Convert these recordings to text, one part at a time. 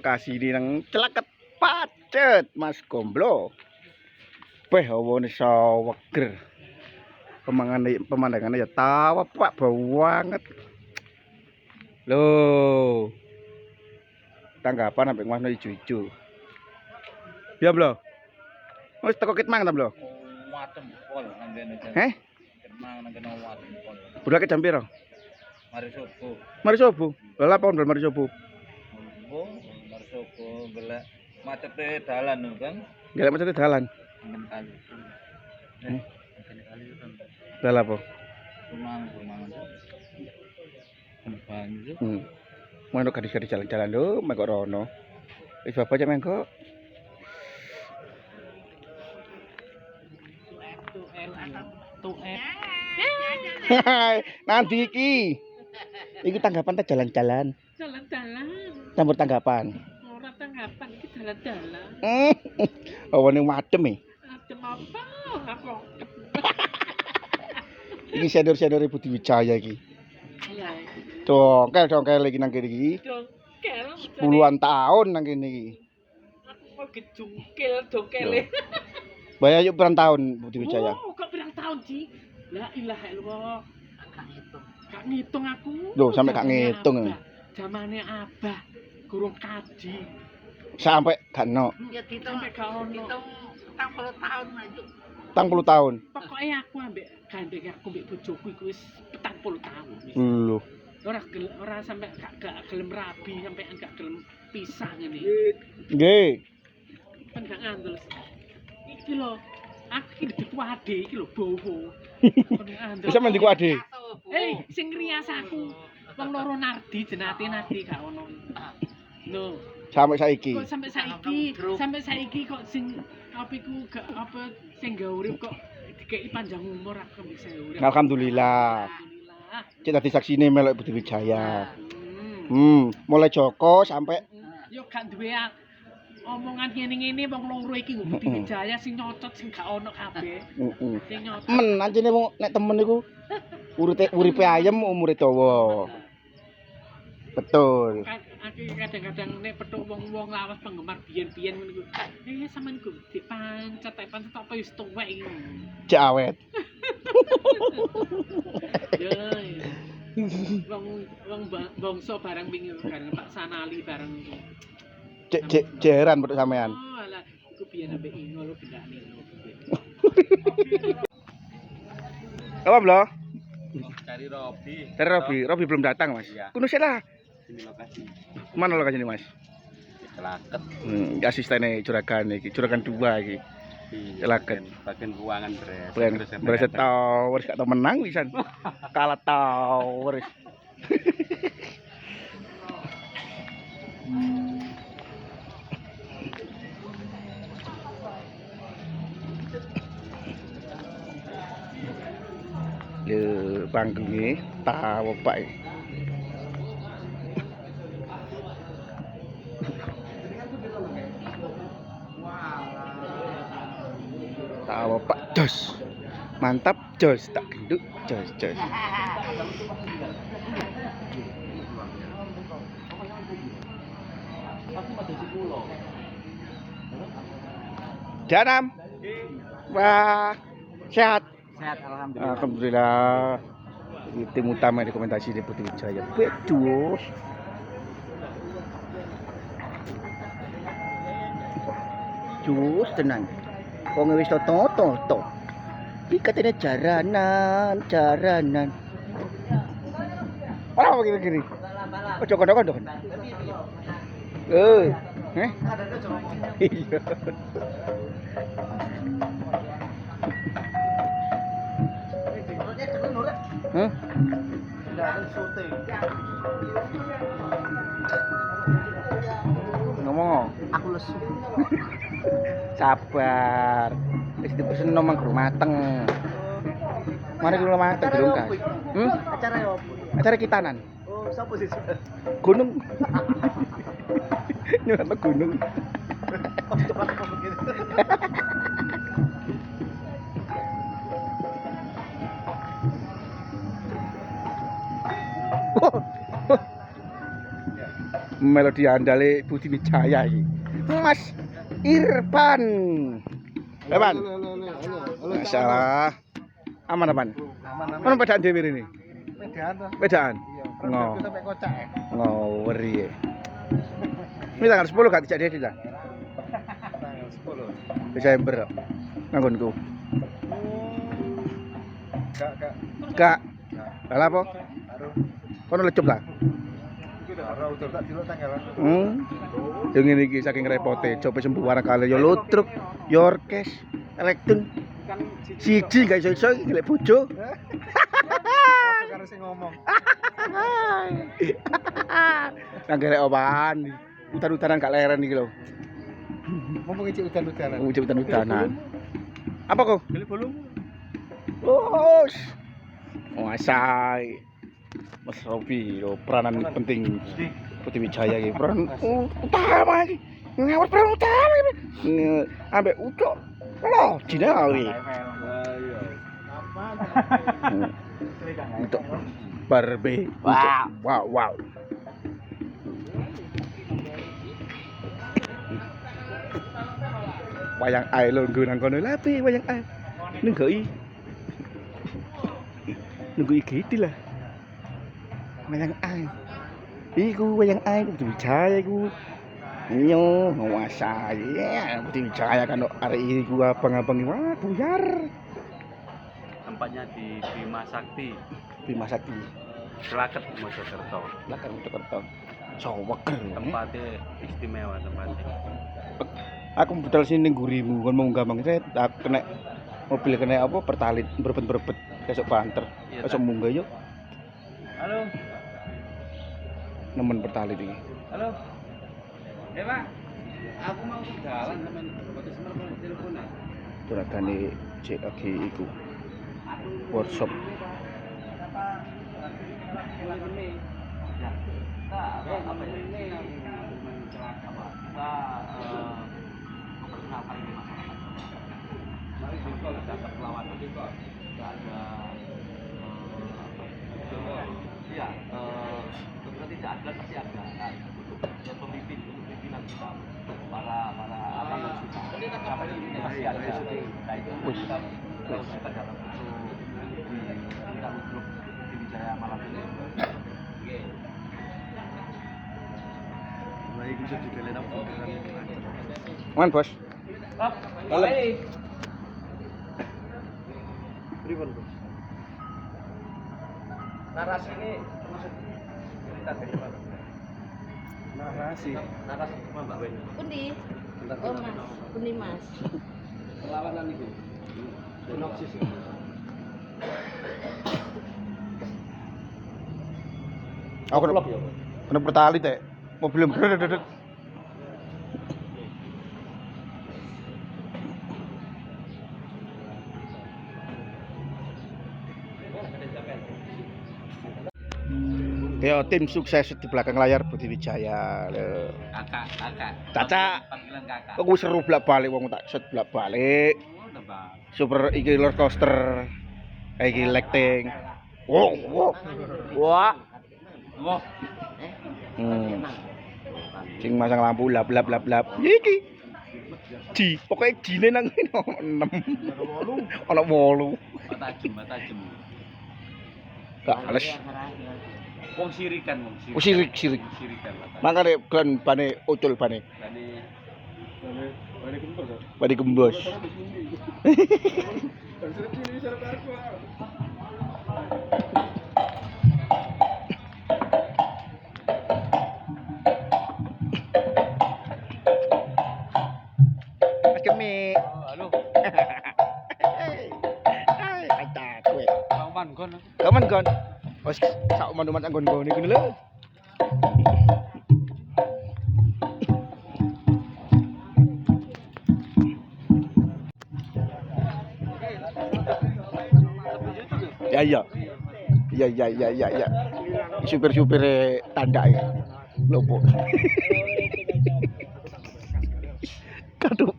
lokasi ini nang Celaket Pacet Mas Gomblo. Beh awane saweger. Pemandangannya ya tawa Pak banget. Loh. Tanggapan ambek Mas ijo-ijo. Ya, Bro. Wis teko Kitmang ta, Bro? Watem pol nang kene. Heh? Kitmang nang kene watem pol. Budake jam piro? Mari subuh. Mari subuh. Lha apa ndol mari subuh? Oh, mari subuh golek macete dalan lho, Kang. Golek macete dalan. Nang kali. Kene kali kan. Lha apa? Rumang. Banyu. Mau gadis-gadis jalan-jalan lho, mengko rono. Wis bapak aja mengko. Nanti iki. Iki tanggapan ta jalan-jalan. Jalan-jalan. Campur tanggapan. Ora tanggapan iki jalan-jalan. Awane madem e. Adem apa? Aku. Iki senior-senior Budi Wijaya iki. Iya. Dongkel iki nang kene iki. Dongkel. Puluhan tahun nang kene iki. Aku mau gejungkil dongkele. Bayar yuk berapa tahun Budi Wijaya? Oh, kok berang tahun sih? La ilaha illallah. Gak ngitung aku. Loh, sampai gak ngitung. Zamane Abah gurung kaji. Sampai gak ono. Ya sampai gak ono. Hitung 40 tahun maju. 40 tahun. Pokoknya aku ambek gandeng aku mbek bojoku iku wis 40 tahun. Loh. Ora sampai gak gelem rabi, sampai gak gelem pisah ngene. Nggih. Kan gak ngandel. Iki lho, aku iki diku ade iki lho bowo. Bisa mendiku ade. Sing ngrias aku. Wong loro Nardi jenate Nardi gak ono. Lho, Sampai saiki. kok sampai saiki kok sing apiku gak apa sing gawe urip kok dikeki panjang umur aku bisa urip. Alhamdulillah. Alhamdulillah. Cek dadi saksine melok Budi Wijaya. Hmm. Mulai Joko sampai Yo gak duwe omongan ngene-ngene wong loro iki nggo Budi Wijaya sing nyocot sing gak ono kabeh. Sing nyocot. men anjene nek temen iku uripe ayem umure dawa. Betul. Aku kadang-kadang nek petuk wong-wong lawas penggemar biyen-biyen ngono iku. Sampean ku dipancet apa wis tuwek iki. Cek awet. Ya. Wong bangsa barang wingi bareng Pak Sanali bareng. Cek jeran petuk sampean. Oh alah, iku biyen ambek Ingo lho gendane lho. Apa, Bro? Cari Robi. Robi belum datang, Mas. Iya. Kuno lah. Ini lokasi. Mana lokasi ini, Mas? Celaket. Asistennya Juragan iki, Juragan 2 iki. Celaket. Bagian ruangan Beres tau, gak tau menang pisan. Kalah tau. Le panggungnya tahu Pak. Tahu Pak jos. Mantap jos tak genduk jos. Janam. Wah, sehat. Sehat alhamdulillah. Alhamdulillah. Ini tim utama di komentasi di Budi Wijaya. Betul. Jus tenang. Wong wis toto. Iki katene jaranan. Ora kiri. Ojo kondo-kondo. Iya. Hah? Ngomong. Aku lesu. Sabar. Wis dipesen nomang guru mateng. Mari dulu mateng durung kas. Acara ya opo? Acara kitanan. Oh, sapa sih? Gunung. Nyurat gunung. Oh, cepat ngomong gitu. melodi andale Budi Wijaya iki. Mas Irfan. Irfan. Masalah. Aman aman. Mana pedaan dhewe rene? Pedaan. Ngo. Sampai kocak ya. Ngaweri. Ini tanggal 10 gak dijak dia lah. Tanggal 10. Desember. Nganggonku. Kak. Lah apa? Kono lecup lah. Ora udah tak dilok tanggalan. Yang ngene iki saking repote, coba sembuh kali ya ludruk, ya orkes, elektron. Siji gak iso-iso iki golek bojo. Karo sing ngomong. Nang gerek opaan. Udan-udanan gak leren iki lho. Ngomong iki udan-udanan. Udan-udanan. Apa kok? Beli bolong. Bos. Wasai. Mas Robi, lo peranan penting Budi Wijaya iki, peran utama iki. Ngawur peran utama iki. Ambek ucok. Loh, jinawi. Untuk Barbie. Wow. Wayang ae lho nggo nang kono. Lah piye wayang ae? Nunggu iki lah. Wayang ae. Iku wayang ae Budi Wijaya iku. Iyo, nguasai. Budi Wijaya kan arek iku abang-abang iki wah buyar. Tempatnya di Bima Sakti. Bima Sakti. Selaket Mojokerto. Lakan Mojokerto. Soweker. Tempatnya istimewa tempatnya. Aku budal sini ning gurimu kon mau gampang set aku kena mobil kena apa pertalit berebet besok banter. Besok munggah yuk. Halo. Nemen pertalit iki. Halo. Pak. Aku mau ke jalan teman. Waktu semer telepon. Turakane cek lagi iku. Workshop. Man bos. Boleh. Pripun bos? Narasi ini termasuk cerita dari mana? Narasi Mbak Wen. Pundi? Oh mas, pundi mas. Perlawanan itu. Sinopsis. Aku kena pertalit teh. Mobil brededed. Ya tim sukses di belakang layar Budi Wijaya. Kakak. Caca. Panggilan kakak. Aku seru bolak-balik wong tak set bolak-balik. Super iki roller coaster. Iki lighting. Wow. Wah. Wah. Sing masang lampu lap. Iki. Ji, pokoknya jine nang 6. Ono 8. Tajem. Gak ales. Wong sirikan. Sirik. Sirikan. Makane klan bane ucul bane. Bane gembos. Kami. Halo. Hai, aja kowe. Kawan kon. Kaman. Wes sak oman-oman anggon-nggon iki lho. Ya. Supir-supir tanda ya. Lopo. Aduh.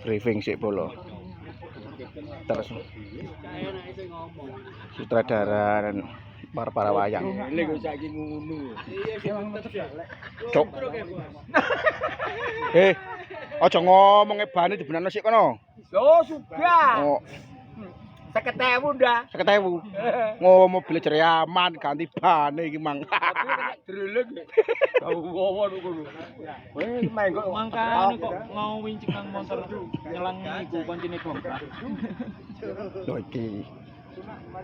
briefing sik polo. Terus Saya nak itu ngomong. sutradara dan para wayang. Lek saiki ngono. Iya, tetep ya. Cok. Aja ngomong ebane dibenakno sik kono. Oh, sudah. Oh, 50.000 dah. 50.000. Ngomong mobil jere aman ganti bane iki mang. Drelek. Tahu ngomong ngono. Weh, main kok Mangkane kok mau wincik nang motor nyelang iku koncine bongkar. Loh iki.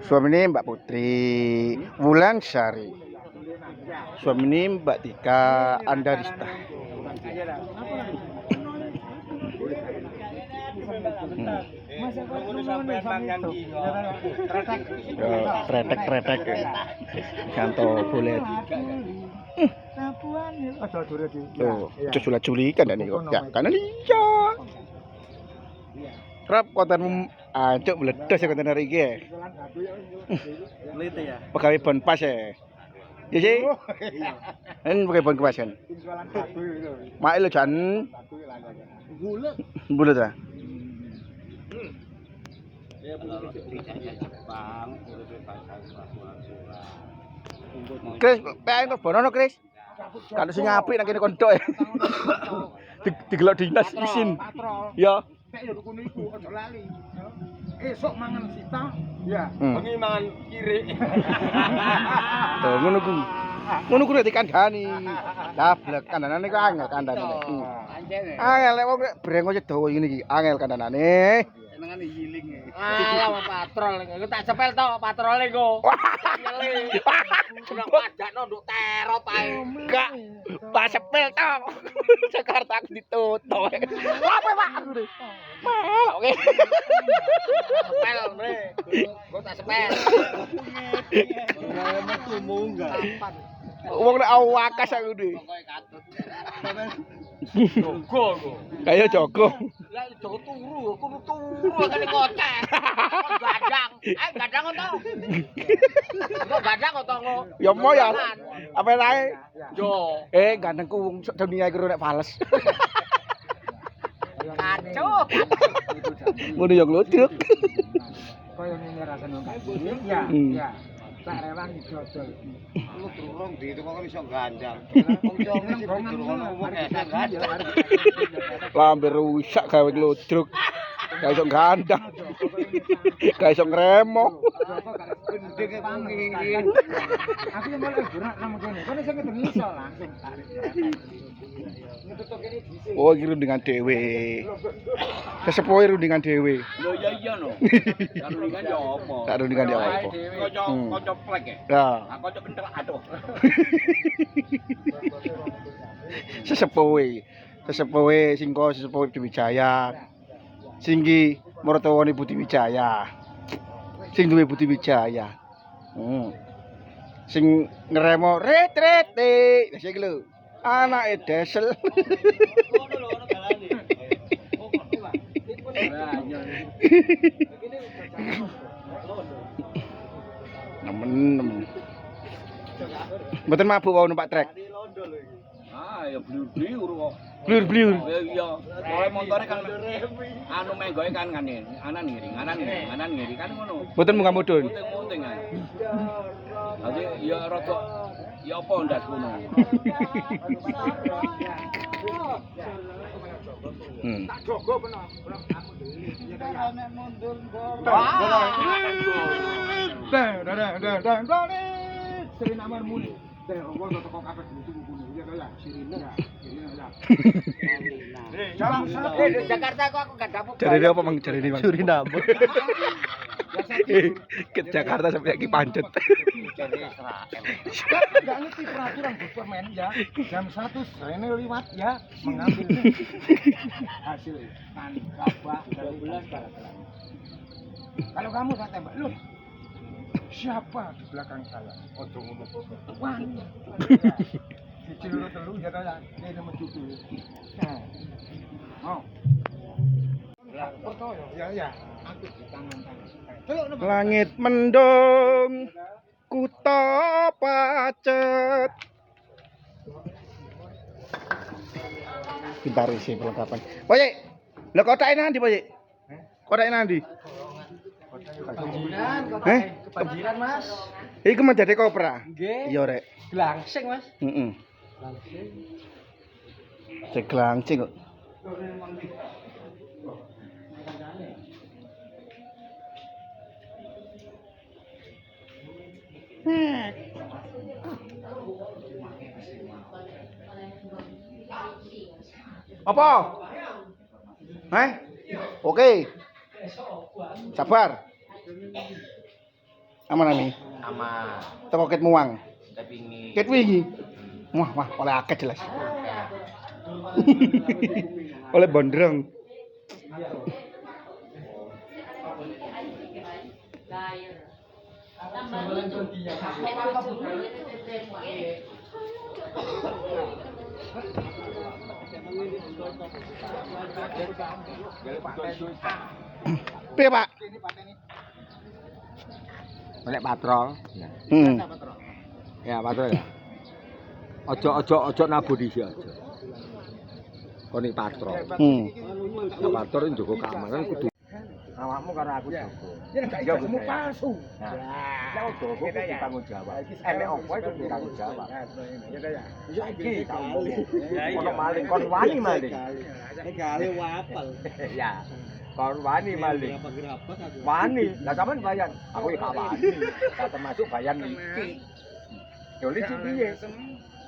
Suamine Mbak Putri Wulansari. Suamine Mbak Tika Andarista. Masa kok sampai yang iki. Kretek. Kanto boleh. Loh, culik-culikan dan niku. Ya, kanan iya. Rap kontenmu ancuk meledos ya konten hari iki. Lete ya. Pegawai Bonpas ya. Ya sih. Kan pegawai Bonpas kan. Mak lo jan bulet ah. Kris, pengen kok bonono Kris. Kan sing apik nang kene kondok. Digelok dinas isin. Ya. Nek yo kono iku aja lali. Esok mangan sita, ya. Hmm. Bengi mangan kiri. Tuh ngono ku. Ngono ku nek dikandani. Dablek kandhanane ku angel kandhanane. Angel nek wong brengos dawa ngene iki, angel kandhanane. Senengane yiling. Alah patrol iku tak cepel to patrole iku. Sudah pajakno nduk terop ae. Enggak. Pak sepel to. Jakarta aku ditutup. Apa Pak? Melok oke. Sepel mre. Gua tak sepel. Ora metu munggah. Wong nek awakas aku iki. Pokoke katut. Jogo kok. Kayak Joko. Lah Joko turu, kudu turu kene kocek. Gadang. Gadang to. Kok gadang to lo. Ya mau ya. Apa ae? Yo, Gantengku dunia iki nek fales. kacau. Ngono ya glodruk. Kaya ngene rasane ya. Ya. Tak rewang dodol. Lu durung di itu kok iso gandang. Wong jongen durung ngomong gandang. Lambe rusak gawe glodruk. Gak iso gandang. Gak iso ngremo. Gendeng pangi. Aku yang mulai gerak nang kene. Kene sing ketemu iso langsung tarik. Ngetutuk kene dhisik. Oh, iki rundingan dhewe. Sesepuhe rundingan dhewe. Lho iya no. Kan kan yo apa? Tak rundingan ya apa? Kocok plek ya. Ya. Aku kocok kentel aduh. Sesepuhe singko sesepuhe Budi Wijaya. Singgi mertuane Budi Wijaya. Sing duwe Budi Wijaya. Sing ngeremo ret-rete. Lah sing lho. Anake desel. Nemen. Mboten mabuk wae numpak trek. Ah ya blur-blur kok. Blur-blur. Iya, mulai montore kan anu menggoe kan ngene, anan ngiri kan ngono. Mboten munggah mudhun. Muting-muting kan. Dadi ya rada ya apa ndas ngono. Tak jogo peno. Nek mundur Sering namar muni. Wong toko kabeh itu kudu ya to ya. Sirine ya. Di Jakarta aku gak dapet. Jarine apa Mang? Jarine Mang. Suriname. Ke Jakarta sampai iki pancet. Enggak ngerti peraturan Superman ya. Jam 1 rene liwat ya mengambil hasil kan kabah 12 balapan. Kalau kamu saya tembak lu. Siapa di belakang saya? Ojo ngono. Wah. Siji loro telu ya ta ya. Ini nomor 7. Mau. Lah, percaya ya. Aku di tangan-tangan. Langit mendung, kutha pacet. Pintar sih perlengkapan. Oye, Lah kotake nang ndi, Pak? Yik? Kotake nang ndi? Kebanjiran, Eh? kebanjiran Mas. Iku menjadi kopra. Nggih. Iya, Rek. Glangsing Mas. Heeh. Glangsing. Cek langsing kok. Apa? Oke. Sabar. Aman nih. Sama Teko ket muang. tapi ini Ket wingi. Wah, oleh akeh jelas. Oleh bondrong. Piye, Pak? Nek patrol. Ya, patrol ya. Ojo nabu dhisik aja. Koni patrol. Nek patrol njogo keamanan kudu awakmu karo aku jago. Ya nek gak ketemu palsu. Nah, ya ojo kudu tanggung jawab. Enek opo itu tanggung jawab. Ya iki ono maling kon wani maling. Gale wapel. Ya. Kon wani maling. Wani, lah sampean bayan. Aku ya gak wani. Tak termasuk bayan iki. Yo iki piye?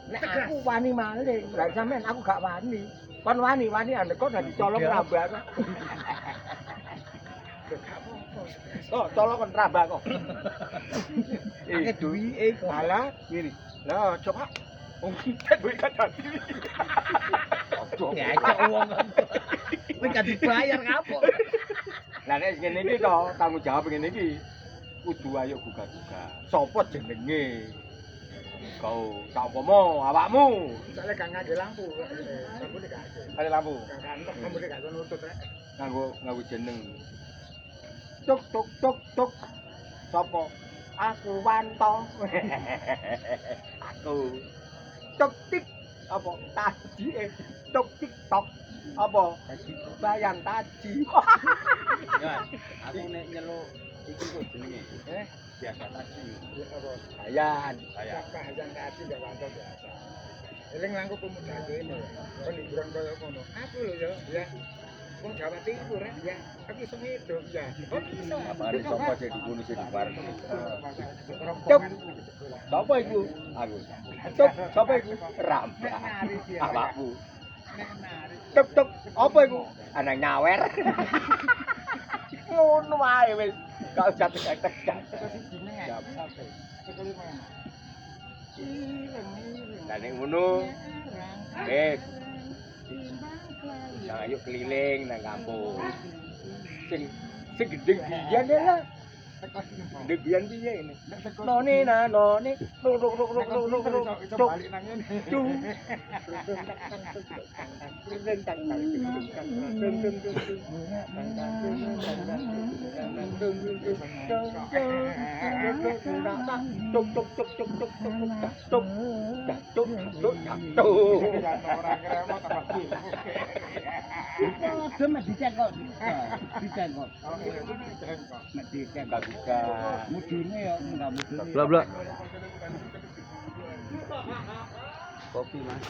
Nek aku wani maling, lah sampean aku gak wani. Kon wani ane kok dadi colong rambak. Oh, colong kon rambak kok. Akeh duwike. Alah, ngene. Lah, coba. Wong kita duwe kadati. Ngajak wong. Kowe gak dibayar kapok. Lah nek ngene iki to, tanggung jawab ngene iki. Kudu ayo gugat-gugat. Sopo jenenge? Kau tak umpama awakmu. Soale gak nganggo lampu. Lampune gak ada. Ada lampu. Gak lampune gak nutut rek. Nganggo jeneng. Tuk tuk tuk tuk. Sopo? Aku Wanto. Aku. Tuk tik apa? Taji. Tuk tik tok. Apa? Bayan taji. Ya, aku nek nyeluk iki kok jenenge. Biasa taji. Bayan. Bayan taji ya Wanto biasa. Eling langkung pemuda dene. Kon liburan koyo ngono. Aku lho ya. Wong Jawa Timur ya. Aku iso ngidup ya. Oh iso. Abare sapa sing dibunus di bareng. Cuk. Sapa iku? Aku. Cuk, sapa iku? Rambak. Awakmu. Cuk cuk, apa iku? Anak nyawer. Ngono wae wis. Gak usah tegak-tegak. Lah nek ngono. Wis. Nah, ayo keliling nang kampung. Sing gedhe biyen lah. Gedhe biyen piye ini? None na none. Balik nang ngene. Cuma dicengkok. Dicengkok. Enggak buka. Mudune ya enggak mudune. Blok blok. Kopi Mas.